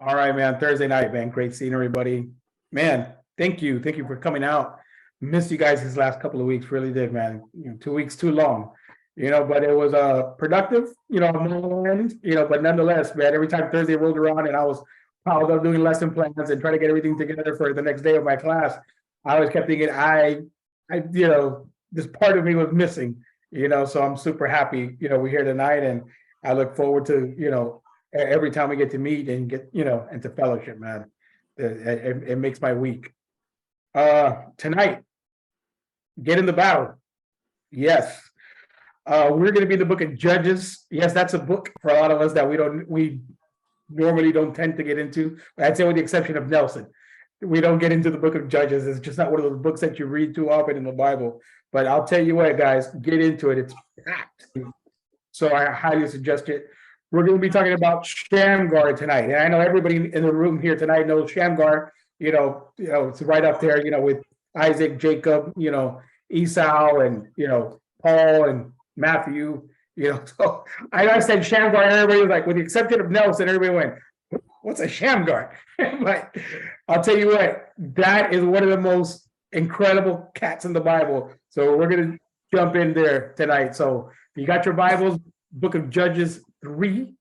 All right, man. Thursday night, man. Great seeing everybody. Man, thank you. Thank you for coming out. Missed you guys these last couple of weeks. Really did, man. 2 weeks too long. But it was productive, on my end, but nonetheless, man, every time Thursday rolled around and I was piled up doing lesson plans and trying to get everything together for the next day of my class, I always kept thinking this part of me was missing, so I'm super happy, we're here tonight and I look forward to, every time we get to meet and get, and to fellowship, man. It makes my week. Tonight, get in the battle. Yes. We're going to be in the book of Judges. Yes, that's a book for a lot of us that we normally don't tend to get into. I'd say with the exception of Nelson. We don't get into the book of Judges. It's just not one of those books that you read too often in the Bible. But I'll tell you what, guys, get into it. It's packed. So I highly suggest it. We're going to be talking about Shamgar tonight. And I know everybody in the room here tonight knows Shamgar. It's right up there, with Isaac, Jacob, Esau, and, Paul and Matthew, so I said Shamgar, and everybody was like, with the exception of Nelson, everybody went, what's a Shamgar? But I'll tell you what, that is one of the most incredible cats in the Bible. So we're going to jump in there tonight. So you got your Bibles, book of Judges 3.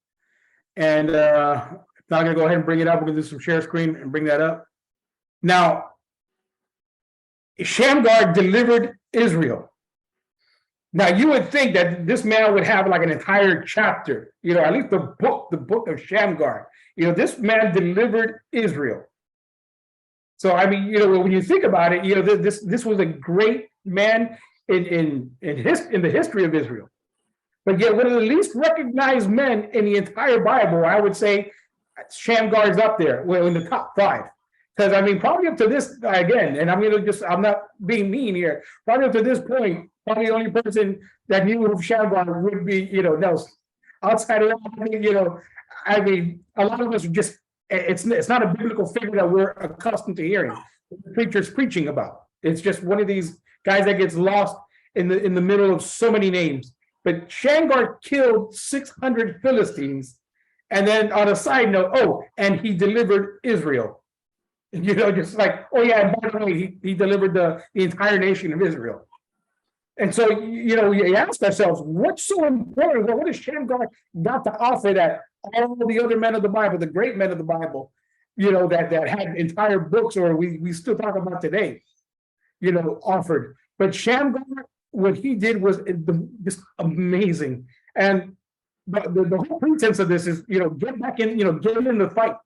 And I'm not going to go ahead and bring it up. We're going to do some share screen and bring that up. Now, Shamgar delivered Israel. Now, you would think that this man would have like an entire chapter, at least the book of Shamgar. This man delivered Israel. So, I mean, when you think about it, this was a great man in the history of Israel. But yet, one of the least recognized men in the entire Bible, I would say Shamgar is up there, in the top 5. Because, I mean, probably up to this, again, and I'm not being mean here, probably up to this point, probably the only person that knew of Shamgar would be, Nelson. Outside of that, I mean, a lot of us are just, it's not a biblical figure that we're accustomed to hearing. Preachers preaching about. It's just one of these guys that gets lost in the middle of so many names. But Shamgar killed 600 Philistines. And then on a side note, and he delivered Israel. Just like, and by the way, he delivered the entire nation of Israel. And so, we ask ourselves, what's so important? What has Shamgar got to offer that all the other men of the Bible, the great men of the Bible, that had entire books, or we still talk about today, offered. But Shamgar, what he did was just amazing. And the whole pretense of this is, get back in, get in the fight.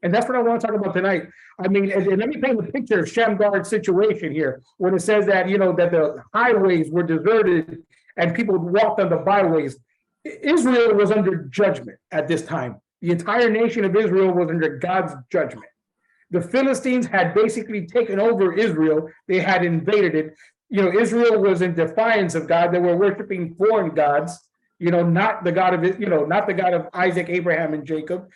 And that's what I want to talk about tonight. I mean, and let me paint a picture of Shamgar's situation here, when it says that, that the highways were deserted and people walked on the byways. Israel was under judgment at this time. The entire nation of Israel was under God's judgment. The Philistines had basically taken over Israel. They had invaded it. Israel was in defiance of God. They were worshiping foreign gods, not the God of, not the God of Isaac, Abraham, and Jacob,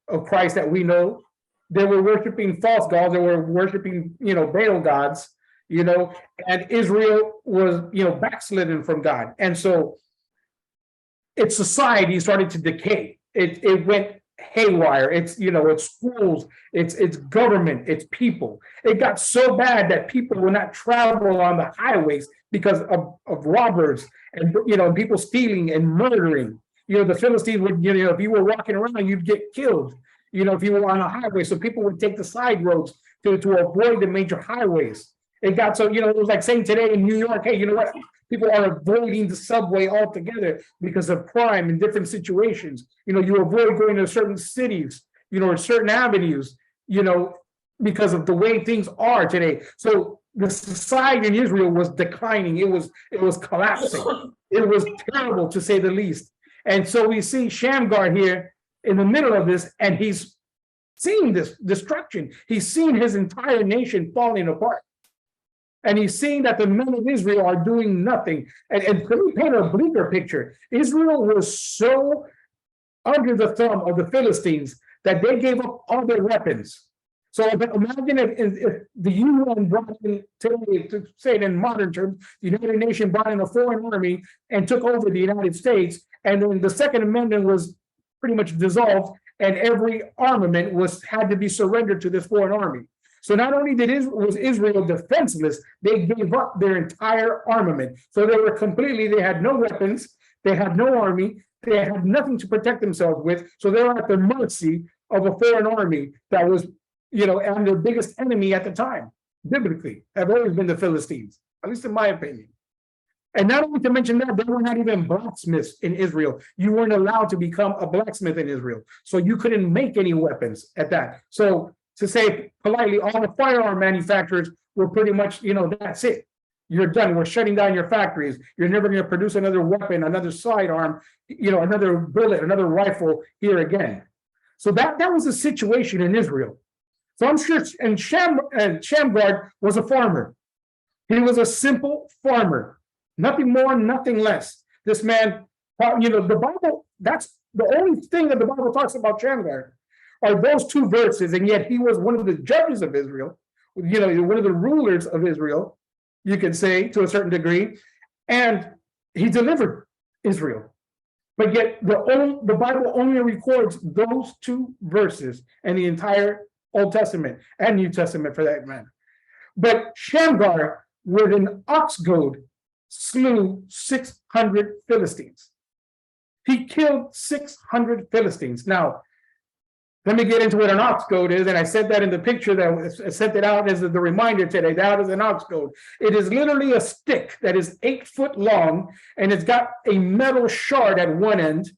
of Christ that we know. They were worshiping false gods. They were worshiping, Baal gods, and Israel was, backslidden from God. And so its society started to decay. It went haywire. It's, its schools, its government, its people. It got so bad that people would not travel on the highways because of robbers and, people stealing and murdering. The Philistines would, if you were walking around, you'd get killed, if you were on a highway. So people would take the side roads to avoid the major highways. It got so, it was like saying today in New York, hey, you know what? People are avoiding the subway altogether because of crime in different situations. You avoid going to certain cities, or certain avenues, because of the way things are today. So the society in Israel was declining. It was collapsing. It was terrible, to say the least. And so we see Shamgar here in the middle of this, and he's seeing this destruction. He's seen his entire nation falling apart. And he's seeing that the men of Israel are doing nothing. And let me paint a bleaker picture. Israel was so under the thumb of the Philistines that they gave up all their weapons. So imagine if the UN brought in today, to say it in modern terms, the United Nations brought in a foreign army and took over the United States, and then the Second Amendment was pretty much dissolved, and every armament had to be surrendered to this foreign army. So not only was Israel defenseless, they gave up their entire armament. So they had no weapons, they had no army, they had nothing to protect themselves with. So they were at the mercy of a foreign army that was, and their biggest enemy at the time, biblically, have always been the Philistines, at least in my opinion. And not only to mention that, they were not even blacksmiths in Israel. You weren't allowed to become a blacksmith in Israel. So you couldn't make any weapons at that. So to say politely, all the firearm manufacturers were pretty much, that's it. You're done. We're shutting down your factories. You're never going to produce another weapon, another sidearm, another bullet, another rifle here again. So that was the situation in Israel. So I'm sure, and Shamgar was a farmer. He was a simple farmer, nothing more, nothing less. This man, the Bible, that's the only thing that the Bible talks about Shamgar are those two verses, and yet he was one of the judges of Israel, one of the rulers of Israel, you could say, to a certain degree, and he delivered Israel. But yet the Bible only records those two verses and the entire Old Testament and New Testament for that matter. But Shamgar, with an ox goad, slew 600 Philistines. He killed 600 Philistines. Now, let me get into what an ox goad is, and I said that in the picture that I sent it out as the reminder today. That is an ox goad. It is literally a stick that is 8 foot long, and it's got a metal shard at one end,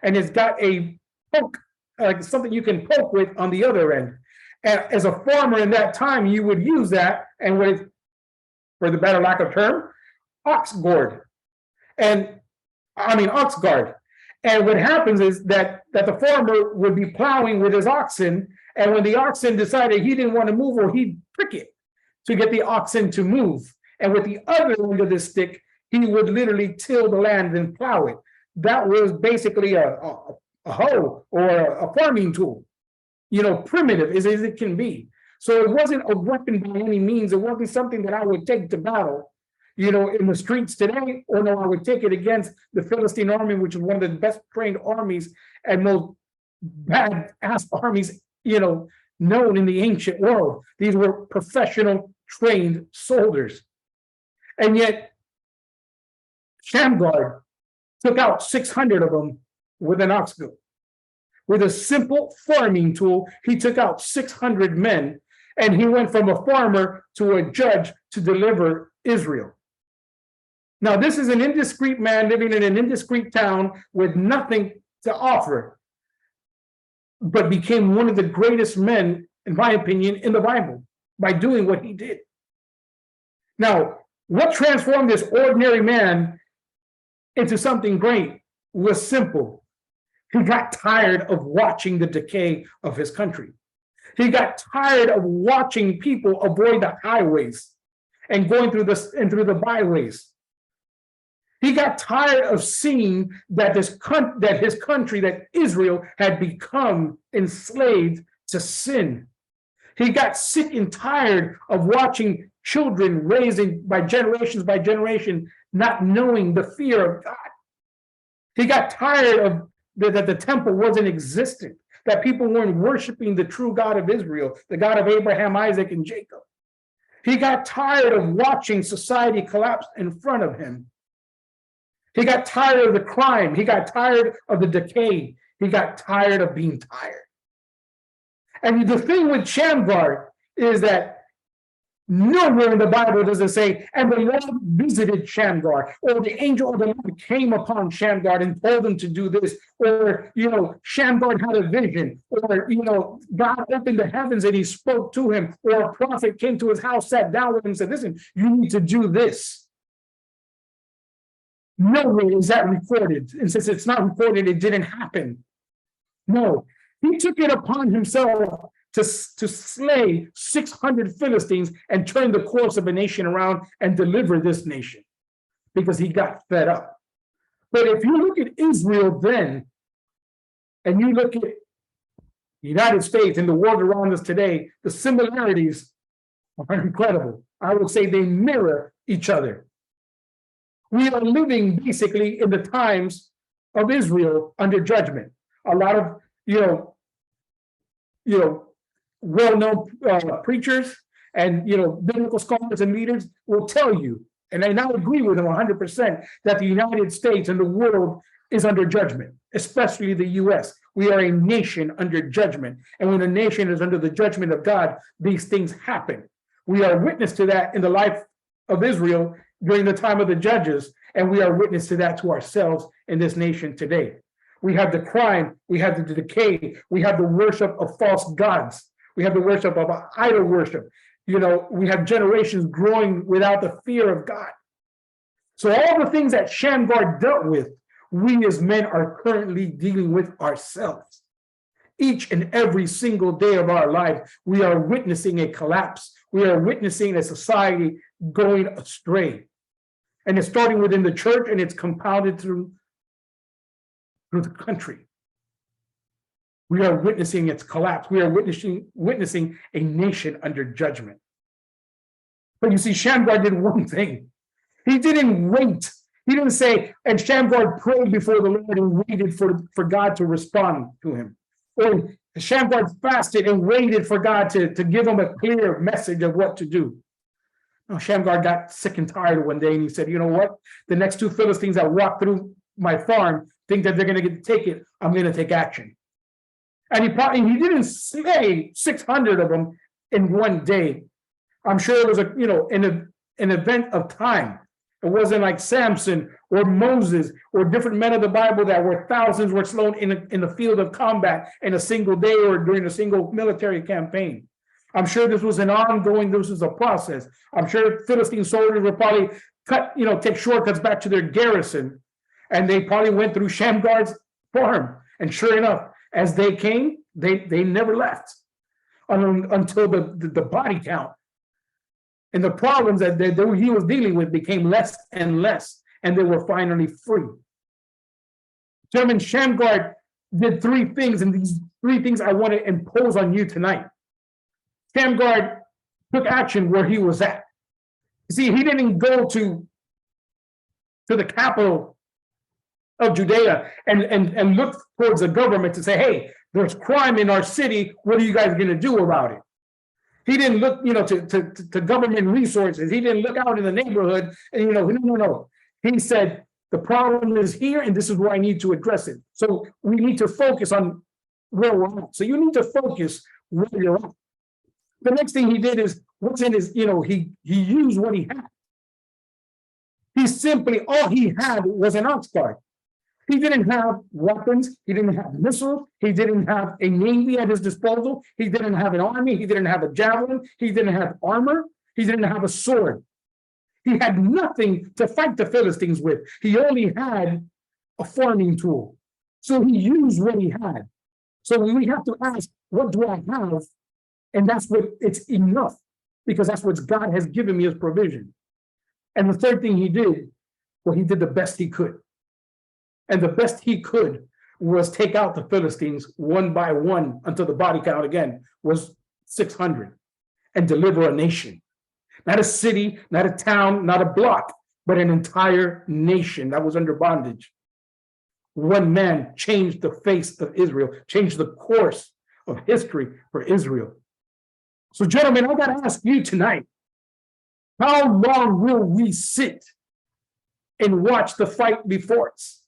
and it's got a poke, something you can poke with on the other end. And as a farmer in that time, you would use that, and for the better lack of term, ox guard. And what happens is that the farmer would be plowing with his oxen, and when the oxen decided he didn't want to move, or he'd prick it to get the oxen to move. And with the other end of the stick, he would literally till the land and plow it. That was basically a hoe or a farming tool, primitive as it can be. So it wasn't a weapon by any means. It wasn't something that I would take to battle, in the streets today, or no, I would take it against the Philistine army, which is one of the best trained armies and most bad-ass armies, known in the ancient world. These were professional trained soldiers. And yet, Shamgar took out 600 of them with an ox goad. With a simple farming tool, he took out 600 men, and he went from a farmer to a judge to deliver Israel. Now, this is an indiscreet man living in an indiscreet town with nothing to offer, but became one of the greatest men, in my opinion, in the Bible by doing what he did. Now, what transformed this ordinary man into something great was simple. He got tired of watching the decay of his country. He got tired of watching people avoid the highways and going through the byways. He got tired of seeing that his country, that Israel, had become enslaved to sin. He got sick and tired of watching children raised by generation, not knowing the fear of God. He got tired of that the temple wasn't existent, that people weren't worshiping the true God of Israel, the God of Abraham, Isaac, and Jacob. He got tired of watching society collapse in front of him. He got tired of the crime. He got tired of the decay. He got tired of being tired. And the thing with Shamgar is that nowhere in the Bible does it say, and the Lord visited Shamgar, or the angel of the Lord came upon Shamgar and told him to do this, or, Shamgar had a vision, or, God opened the heavens and he spoke to him, or a prophet came to his house, sat down with him and said, listen, you need to do this. Nowhere is that recorded. And since it's not recorded, it didn't happen. No, he took it upon himself to slay 600 Philistines and turn the course of a nation around and deliver this nation because he got fed up. But if you look at Israel then, and you look at the United States and the world around us today, the similarities are incredible. I would say they mirror each other. We are living basically in the times of Israel under judgment. A lot of, well-known preachers and biblical scholars and leaders will tell you, and I now agree with them 100%, that the United States and the world is under judgment, especially the U.S. We are a nation under judgment, and when a nation is under the judgment of God, these things happen. We are witness to that in the life of Israel during the time of the judges, and we are witness to that to ourselves in this nation today. We have the crime, we have the decay, we have the worship of false gods, we have the worship of idol worship. We have generations growing without the fear of God. So all the things that Shamgar dealt with, we as men are currently dealing with ourselves. Each and every single day of our life, we are witnessing a collapse. We are witnessing a society going astray. And it's starting within the church, and it's compounded through the country. We are witnessing its collapse. We are witnessing a nation under judgment. But you see, Shamgar did one thing. He didn't wait. He didn't say, and Shamgar prayed before the Lord and waited for God to respond to him. Or Shamgar fasted and waited for God to give him a clear message of what to do. No, Shamgar got sick and tired one day, and he said, you know what? The next two Philistines that walk through my farm think that they're going to take it. I'm going to take action. And he didn't slay 600 of them in one day. I'm sure it was an event of time. It wasn't like Samson or Moses or different men of the Bible that were thousands were slain in the field of combat in a single day or during a single military campaign. I'm sure this was a process. I'm sure Philistine soldiers would probably take shortcuts back to their garrison, and they probably went through Shamgar's farm. And sure enough, as they came, they never left until the body count and the problems that he was dealing with became less and less, and they were finally free. Gentlemen, Shamgar did three things, and these three things I want to impose on you tonight. Shamgar took action where he was at. You see, he didn't go to the capital of Judea and look towards the government to say, hey, there's crime in our city. What are you guys going to do about it? He didn't look, to government resources. He didn't look out in the neighborhood and, no. He said, the problem is here, and this is where I need to address it. So we need to focus on where we're at. So you need to focus where you're at. The next thing he did is, what's in his, he used what he had. All he had was an ox cart. He didn't have weapons. He didn't have missiles. He didn't have a navy at his disposal. He didn't have an army. He didn't have a javelin. He didn't have armor. He didn't have a sword. He had nothing to fight the Philistines with. He only had a farming tool. So he used what he had. So we have to ask, what do I have? And that's what it's enough, because that's what God has given me as provision. And the third thing he did, well, he did the best he could. And the best he could was take out the Philistines one by one until the body count again was 600 and deliver a nation. Not a city, not a town, not a block, but an entire nation that was under bondage. One man changed the face of Israel, changed the course of history for Israel. So, gentlemen, I got to ask you tonight, how long will we sit and watch the fight before us?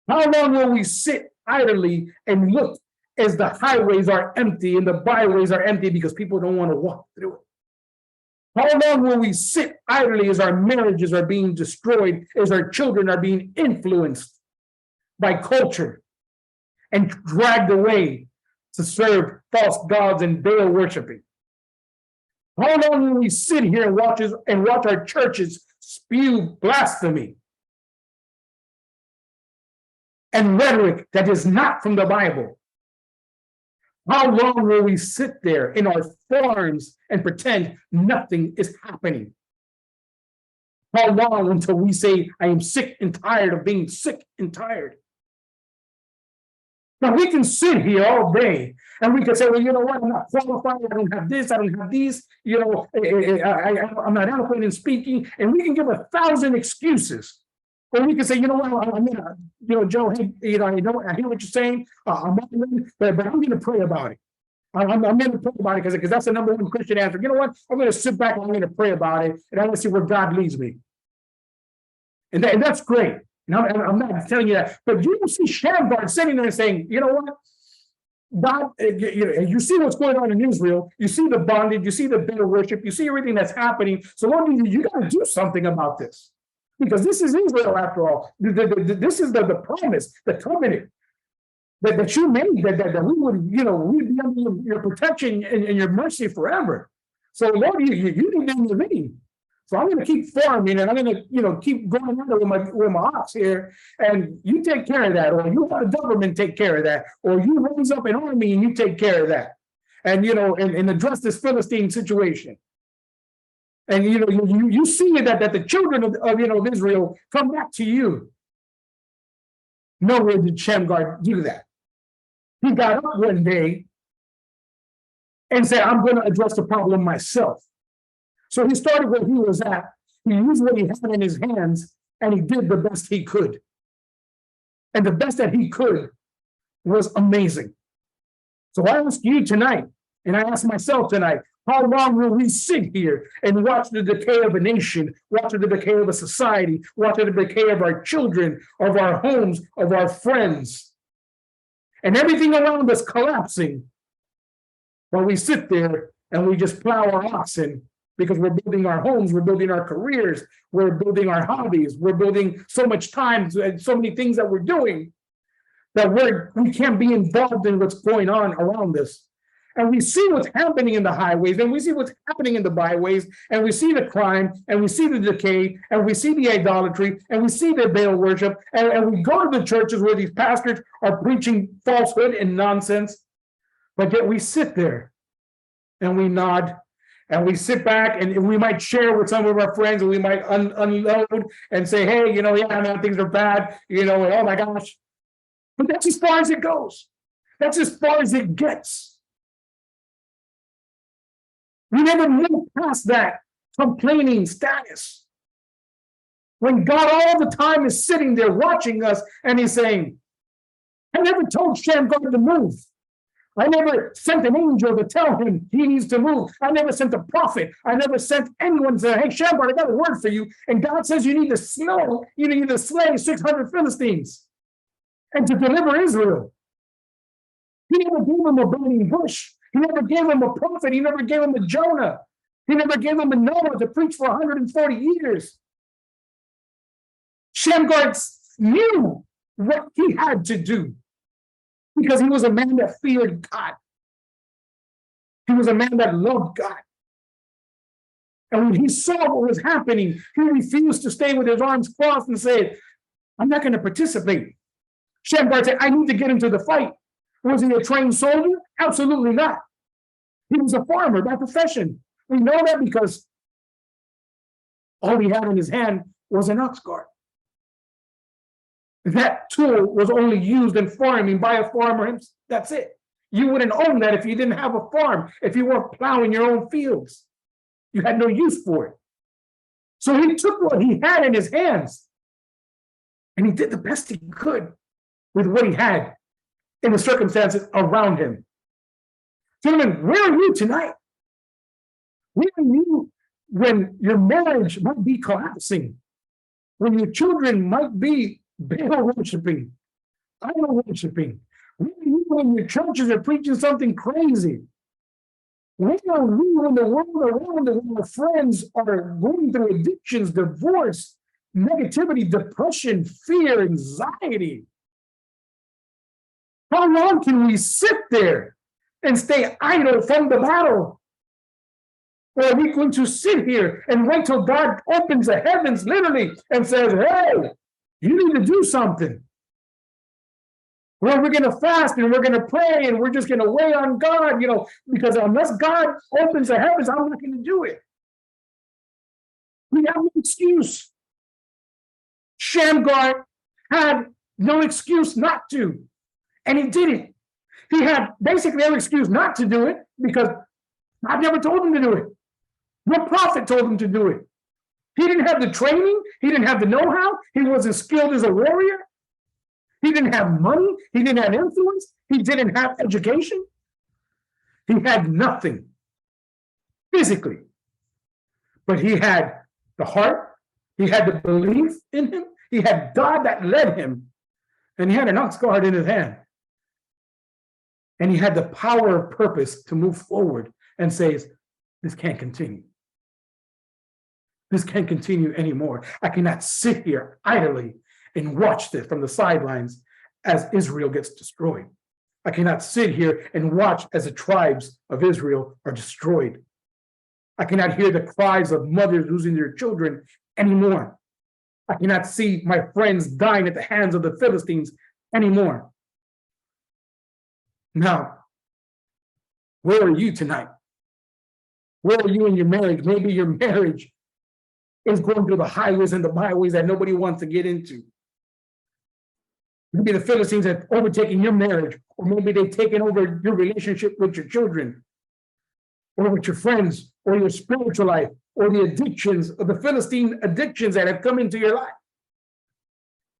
How long will we sit idly and look as the highways are empty and the byways are empty because people don't want to walk through it? How long will we sit idly as our marriages are being destroyed, as our children are being influenced by culture and dragged away to serve false gods and Baal worshiping? How long will we sit here and watch our churches spew blasphemy and rhetoric that is not from the Bible? How long will we sit there in our farms and pretend nothing is happening? How long until we say, I am sick and tired of being sick and tired? Now, we can sit here all day and we can say, well, you know what? I'm not qualified. I don't have this. I don't have these. I'm not adequate in speaking. And we can give 1,000 excuses Or we can say, you know what, I'm gonna, Joe, hey, I hear what you're saying. But I'm gonna pray about it. I'm going to pray about it because that's the number one Christian answer. You know what? I'm going to sit back and I'm going to pray about it, and I'm going to see where God leads me. And that's great. And I'm not telling you that, but you see Shamgar sitting there saying, you know what? God, you see what's going on in Israel. You see the bondage. You see the bitter worship. You see everything that's happening. So Lord, you got to do something about this, because this is Israel after all. This is the promise, the covenant that you made, that we would, we'd be under your protection and your mercy forever. So Lord, you need to intervene. So I'm going to keep farming, and I'm going to, keep going under with my ox here, and you take care of that, or you have the government take care of that, or you raise up an army and you take care of that, and and address this Philistine situation. And you see that the children of Israel come back to you. Nowhere did Shamgar do that. He got up one day and said, I'm going to address the problem myself. So he started where he was at. He used what he had in his hands, and he did the best he could. And the best that he could was amazing. So I ask you tonight, and I ask myself tonight, how long will we sit here and watch the decay of a nation, watch the decay of a society, watch the decay of our children, of our homes, of our friends, and everything around us collapsing, while we sit there and we just plow our oxen, because we're building our homes, we're building our careers, we're building our hobbies, we're building so much time and so many things that we're doing that we can't be involved in what's going on around us. And we see what's happening in the highways, and we see what's happening in the byways, and we see the crime, and we see the decay, and we see the idolatry, and we see the Baal worship, and we go to the churches where these pastors are preaching falsehood and nonsense, but yet we sit there and we nod, and we sit back, and we might share with some of our friends, and we might unload and say, hey, yeah, man, things are bad, and oh my gosh. But that's as far as it goes. That's as far as it gets. We never move past that complaining status. When God all the time is sitting there watching us, and he's saying, I never told Shamgar to move. I never sent an angel to tell him he needs to move. I never sent a prophet. I never sent anyone to say, hey, Shamgar, I got a word for you. And God says you need to slay 600 Philistines and to deliver Israel. He never gave him a burning bush. He never gave him a prophet. He never gave him a Jonah. He never gave him a Noah to preach for 140 years. Shamgar knew what he had to do because he was a man that feared God. He was a man that loved God. And when he saw what was happening, he refused to stay with his arms crossed and said, I'm not going to participate. Shamgar said, I need to get into the fight. Was he a trained soldier? Absolutely not. He was a farmer by profession. We know that because all he had in his hand was an ox cart. That tool was only used in farming by a farmer. That's it. You wouldn't own that if you didn't have a farm, if you weren't plowing your own fields. You had no use for it. So he took what he had in his hands, and he did the best he could with what he had in the circumstances around him. Gentlemen, where are you tonight? Where are you when your marriage might be collapsing? When your children might be Baal worshiping, idol worshiping? Where are you when your churches are preaching something crazy? Where are we when the world around us, when our friends are going through addictions, divorce, negativity, depression, fear, anxiety? How long can we sit there and stay idle from the battle? Or are we going to sit here and wait till God opens the heavens literally and says, hey, you need to do something? Well, we're going to fast and we're going to pray and we're just going to wait on God, because unless God opens the heavens, I'm not going to do it. We have no excuse. Shamgar had no excuse not to. And he did it. He had basically every excuse not to do it, because God never told him to do it. No prophet told him to do it. He didn't have the training. He didn't have the know-how. He wasn't skilled as a warrior. He didn't have money. He didn't have influence. He didn't have education. He had nothing physically, but he had the heart. He had the belief in him. He had God that led him, and he had an ox guard in his hand. And he had the power of purpose to move forward and say, this can't continue. This can't continue anymore. I cannot sit here idly and watch this from the sidelines as Israel gets destroyed. I cannot sit here and watch as the tribes of Israel are destroyed. I cannot hear the cries of mothers losing their children anymore. I cannot see my friends dying at the hands of the Philistines anymore. Now, where are you tonight? Where are you in your marriage? Maybe your marriage is going through the highways and the byways that nobody wants to get into. Maybe the Philistines have overtaken your marriage, or maybe they've taken over your relationship with your children, or with your friends, or your spiritual life, or the addictions of the Philistine addictions that have come into your life.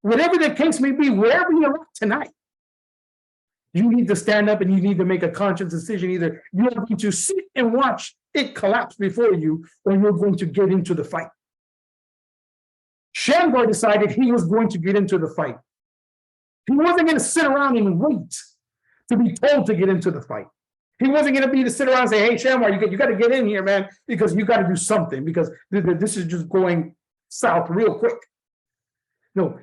Whatever the case may be, wherever you're at tonight, you need to stand up and you need to make a conscious decision. Either you're going to sit and watch it collapse before you, or you're going to get into the fight. Shamgar decided he was going to get into the fight. He wasn't going to sit around and wait to be told to get into the fight. He wasn't going to be to sit around and say, hey, Shamgar, you got to get in here, man, because you got to do something, because this is just going south real quick. No,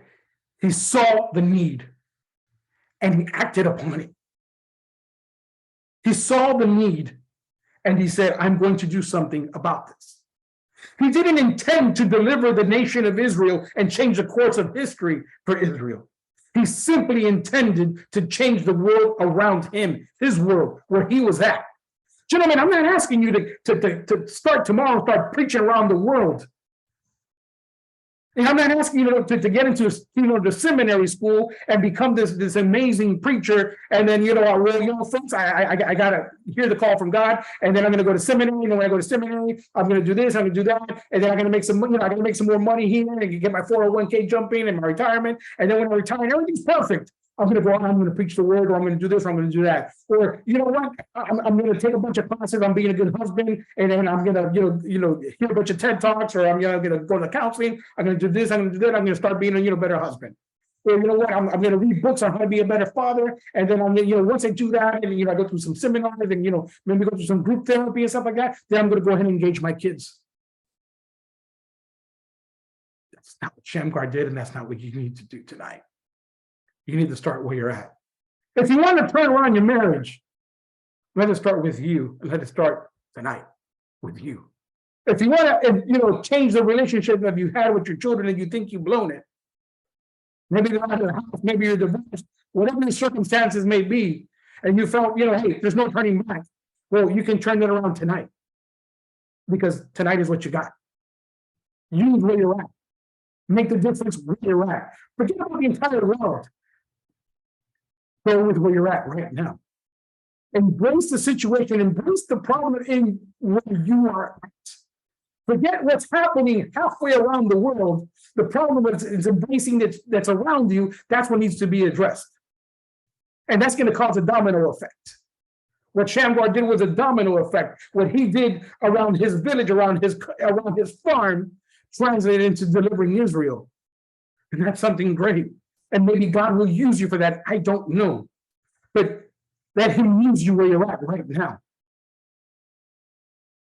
he saw the need and he acted upon it. He saw the need and he said, I'm going to do something about this. He didn't intend to deliver the nation of Israel and change the course of history for Israel. He simply intended to change the world around him, his world, where he was at. Gentlemen, I'm not asking you to start tomorrow, start preaching around the world. And I'm not asking you to get into the seminary school and become this amazing preacher. And then, folks, I got to hear the call from God. And then I'm going to go to seminary. And when I go to seminary, I'm going to do this, I'm going to do that. And then I'm going to make some, I'm going to make some more money here and get my 401k jumping and my retirement. And then when I retire, everything's perfect. I'm going to go out, I'm going to preach the word, or I'm going to do this, or I'm going to do that. Or, you know what? I'm going to take a bunch of classes on being a good husband, and then I'm going to, hear a bunch of TED Talks, or I'm going to go to counseling. I'm going to do this, I'm going to do that. I'm going to start being a, better husband. Or, you know what? I'm going to read books on how to be a better father. And then I'm going to, once I do that, and, I go through some seminars and, maybe go through some group therapy and stuff like that, then I'm going to go ahead and engage my kids. That's not what Shamgar did, and that's not what you need to do tonight. You need to start where you're at. If you want to turn around your marriage, let it start with you, and let it start tonight with you. If you want to, change the relationship that you had with your children and you think you've blown it, maybe they're out of the house, maybe you're divorced, whatever the circumstances may be, and you felt, hey, there's no turning back. Well, you can turn it around tonight, because tonight is what you got. Use where you're at. Make the difference where you're at. Forget about the entire world. Go with where you're at right now. Embrace the situation, embrace the problem in where you are at. Forget what's happening halfway around the world. The problem is embracing that's around you. That's what needs to be addressed. And that's going to cause a domino effect. What Shamgar did was a domino effect. What he did around his village, around his farm, translated into delivering Israel. And that's something great. And maybe God will use you for that. I don't know. But let him use you where you're at right now.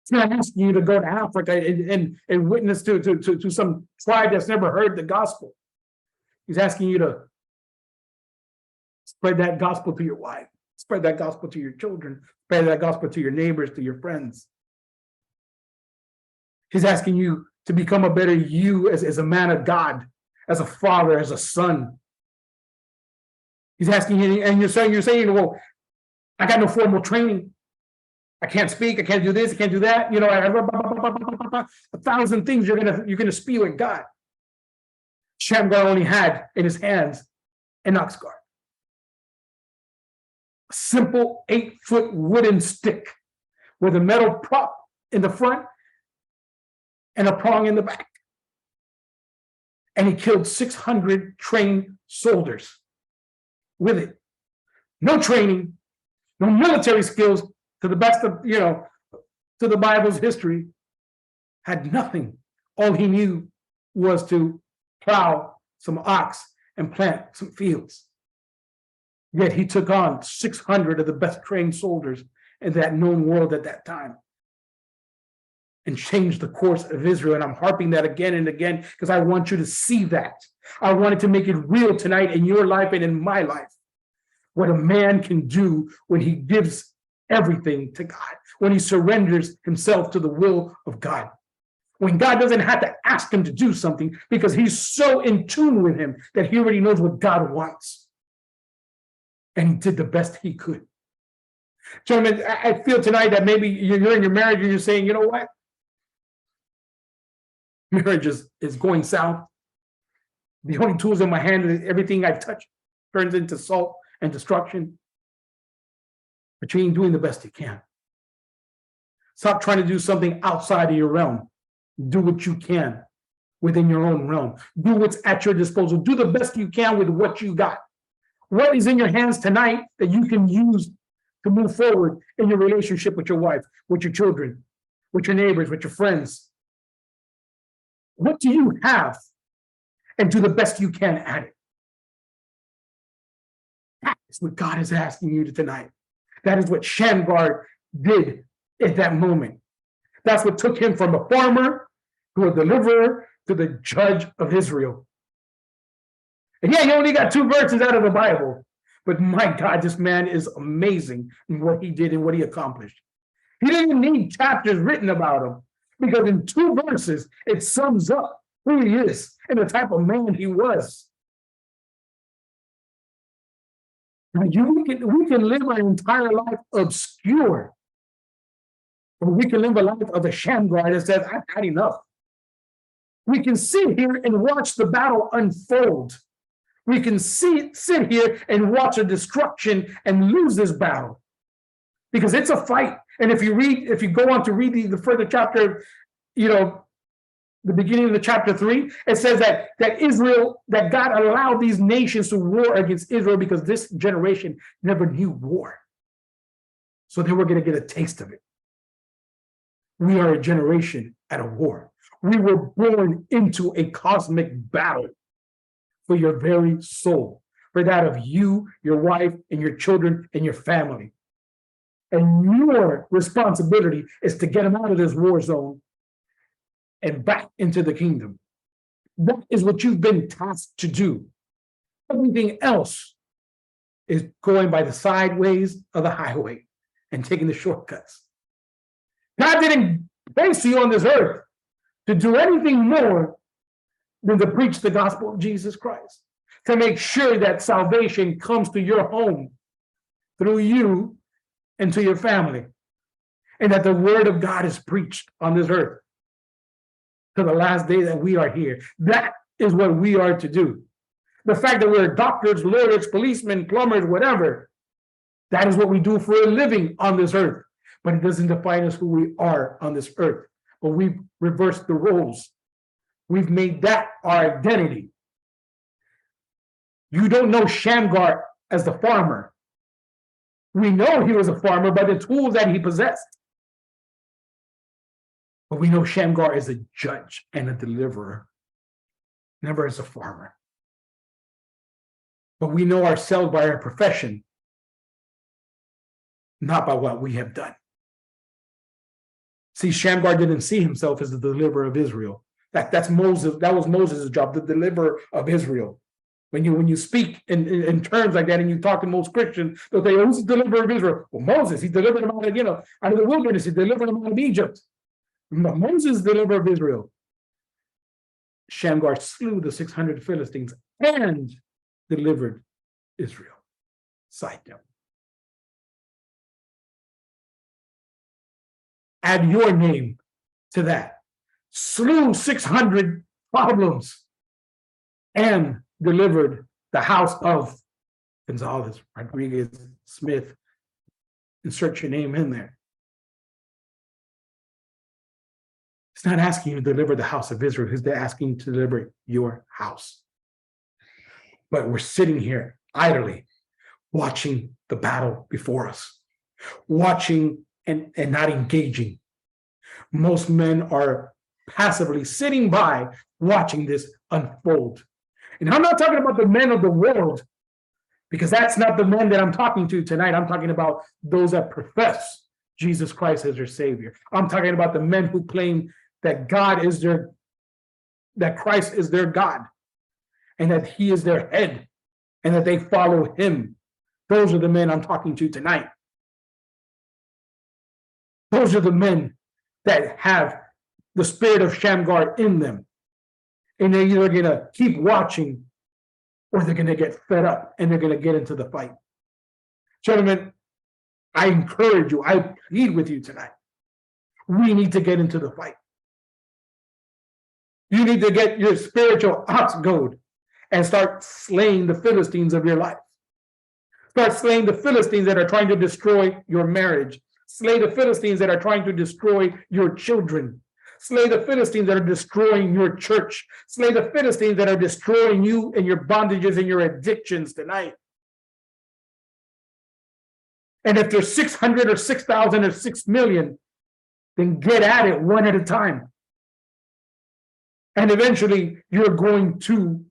It's not asking you to go to Africa and witness to some tribe that's never heard the gospel. He's asking you to spread that gospel to your wife, spread that gospel to your children, spread that gospel to your neighbors, to your friends. He's asking you to become a better you as a man of God, as a father, as a son. He's asking you, and you're saying, well, I got no formal training. I can't speak. I can't do this. I can't do that. 1,000 things you're gonna spew at God. Shamgar only had in his hands an ox guard, a simple 8-foot wooden stick with a metal prop in the front and a prong in the back. and he killed 600 trained soldiers with it. No training, no military skills, to the best of, to the Bible's history, had nothing. All he knew was to plow some ox and plant some fields. Yet he took on 600 of the best trained soldiers in that known world at that time and changed the course of Israel. And I'm harping that again and again because I want you to see that. I wanted to make it real tonight in your life and in my life. What a man can do when he gives everything to God, when he surrenders himself to the will of God, when God doesn't have to ask him to do something because he's so in tune with him that he already knows what God wants. And he did the best he could. Gentlemen, I feel tonight that maybe you're in your marriage and you're saying, you know what? Marriage is going south. The only tools in my hand is everything I touch turns into salt and destruction. But you ain't doing the best you can. Stop trying to do something outside of your realm. Do what you can within your own realm. Do what's at your disposal. Do the best you can with what you got. What is in your hands tonight that you can use to move forward in your relationship with your wife, with your children, with your neighbors, with your friends? What do you have? And do the best you can at it. That is what God is asking you to tonight. That is what Shamgar did at that moment. That's what took him from a farmer to a deliverer to the judge of Israel. And yeah, he only got 2 verses out of the Bible, but my God, this man is amazing in what he did and what he accomplished. He didn't even need chapters written about him because in 2 verses, it sums up who he is and the type of man he was. Now, we can live our entire life obscure, or we can live a life of a Shamgar that says, I've had enough. We can sit here and watch the battle unfold. We can sit here and watch a destruction and lose this battle because it's a fight. And if you go on to read the further chapter, the beginning of the chapter 3, it says that God allowed these nations to war against Israel because this generation never knew war. So they were going to get a taste of it. We are a generation at a war. We were born into a cosmic battle for your very soul, for that of you, your wife, and your children, and your family. And your responsibility is to get them out of this war zone and back into the kingdom. That is what you've been tasked to do. Everything else is going by the sideways of the highway and taking the shortcuts. God didn't place you on this earth to do anything more than to preach the gospel of Jesus Christ, to make sure that salvation comes to your home through you and to your family, and that the word of God is preached on this earth to the last day that we are here. That is what we are to do. The fact that we're doctors, lawyers, policemen, plumbers, whatever, that is what we do for a living on this earth. But it doesn't define us who we are on this earth. But we've reversed the roles. We've made that our identity. You don't know Shamgar as the farmer. We know he was a farmer by the tools that he possessed. But we know Shamgar is a judge and a deliverer, never as a farmer. But we know ourselves by our profession, not by what we have done. See, Shamgar didn't see himself as the deliverer of Israel. That's Moses. That was Moses' job, the deliverer of Israel. When you speak in terms like that and you talk to most Christians, they'll say, who's the deliverer of Israel? Well, Moses, he delivered them out of the wilderness. He delivered them out of Egypt. But Moses is the deliverer of Israel. Shamgar slew the 600 Philistines and delivered Israel. Side note. Add your name to that. Slew 600 problems and delivered the house of Gonzalez, Rodriguez, Smith. Insert your name in there. He's not asking you to deliver the house of Israel. He's asking you to deliver your house. But we're sitting here idly, watching the battle before us, watching and not engaging. Most men are passively sitting by, watching this unfold. And I'm not talking about the men of the world, because that's not the men that I'm talking to tonight. I'm talking about those that profess Jesus Christ as their Savior. I'm talking about the men who claim that that Christ is their God, and that He is their head, and that they follow Him. Those are the men I'm talking to tonight. Those are the men that have the spirit of Shamgar in them. And they're either going to keep watching, or they're going to get fed up and they're going to get into the fight. Gentlemen, I encourage you, I plead with you tonight. We need to get into the fight. You need to get your spiritual ox goad and start slaying the Philistines of your life. Start slaying the Philistines that are trying to destroy your marriage. Slay the Philistines that are trying to destroy your children. Slay the Philistines that are destroying your church. Slay the Philistines that are destroying you and your bondages and your addictions tonight. And if there's 600 or 6,000 or 6 million, then get at it one at a time. And eventually you're going to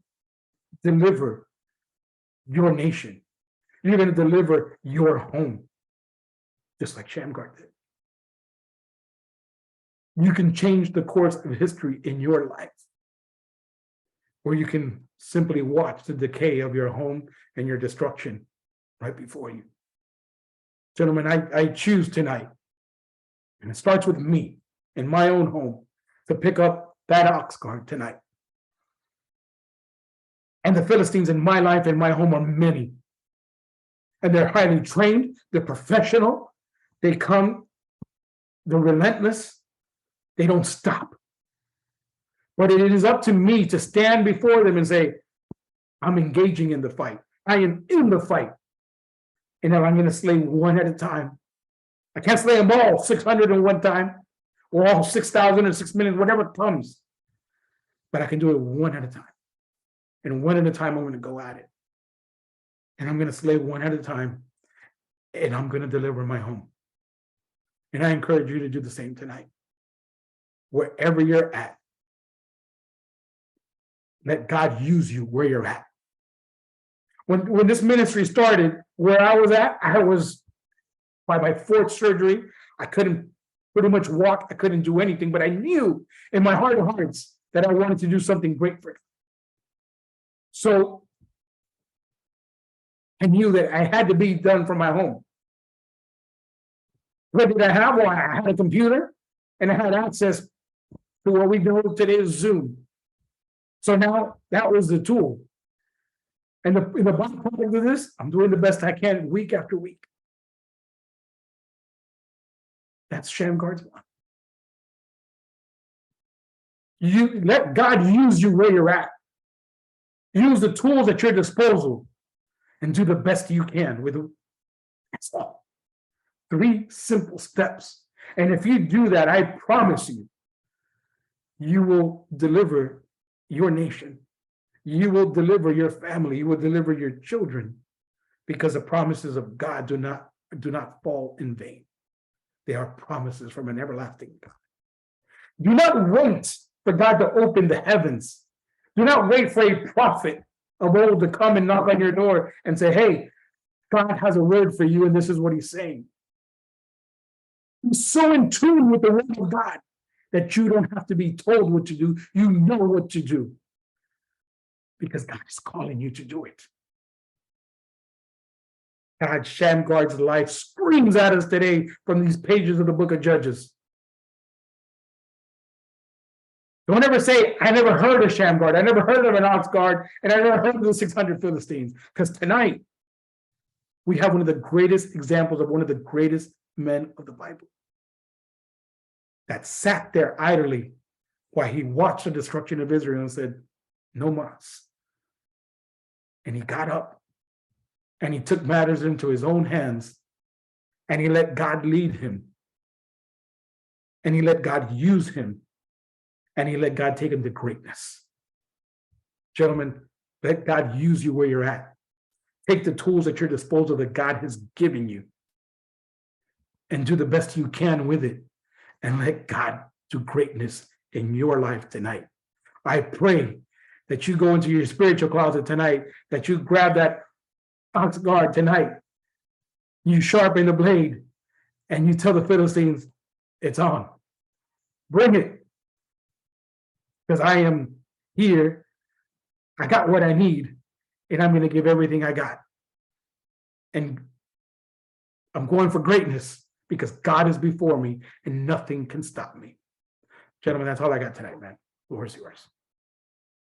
deliver your nation. You're going to deliver your home, just like Shamgar did. You can change the course of history in your life, or you can simply watch the decay of your home and your destruction right before you. Gentlemen, I choose tonight, and it starts with me in my own home, to pick up that ox guard tonight. And the Philistines in my life and my home are many. And they're highly trained, they're professional, they're relentless, they don't stop. But it is up to me to stand before them and say, I'm engaging in the fight. I am in the fight. And then I'm going to slay one at a time. I can't slay them all 600 in one time, or all 6,000 or 6 million, whatever comes. But I can do it one at a time. And one at a time, I'm going to go at it. And I'm going to slay one at a time. And I'm going to deliver my home. And I encourage you to do the same tonight. Wherever you're at, let God use you where you're at. When this ministry started, where I was by my 4th surgery. I couldn't pretty much walk. I couldn't do anything, but I knew in my heart of hearts that I wanted to do something great for it. So I knew that I had to be done from my home. What did I have? Well, I had a computer and I had access to what we know today is Zoom. So now that was the tool. And the byproduct of this, I'm doing the best I can week after week. That's Shamgar's one. You let God use you where you're at. Use the tools at your disposal and do the best you can with it. That's all. 3 simple steps. And if you do that, I promise you, you will deliver your nation. You will deliver your family. You will deliver your children, because the promises of God do not fall in vain. They are promises from an everlasting God. Do not wait for God to open the heavens. Do not wait for a prophet of old to come and knock on your door and say, hey, God has a word for you, and this is what he's saying. Be so in tune with the word of God that you don't have to be told what to do. You know what to do, because God is calling you to do it. God, Shamgar's life screams at us today from these pages of the book of Judges. Don't ever say, I never heard of Shamgar, I never heard of an ox guard, and I never heard of the 600 Philistines. Because tonight, we have one of the greatest examples of one of the greatest men of the Bible that sat there idly while he watched the destruction of Israel and said, no mas. And he got up and he took matters into his own hands and he let God lead him. And he let God use him and he let God take him to greatness. Gentlemen, let God use you where you're at. Take the tools at your disposal that God has given you and do the best you can with it, and let God do greatness in your life tonight. I pray that you go into your spiritual closet tonight, that you grab that ox guard tonight, you sharpen the blade, and you tell the Philistines, it's on. Bring it. Because I am here. I got what I need, and I'm going to give everything I got. And I'm going for greatness because God is before me and nothing can stop me. Gentlemen, that's all I got tonight, man. The floor is yours.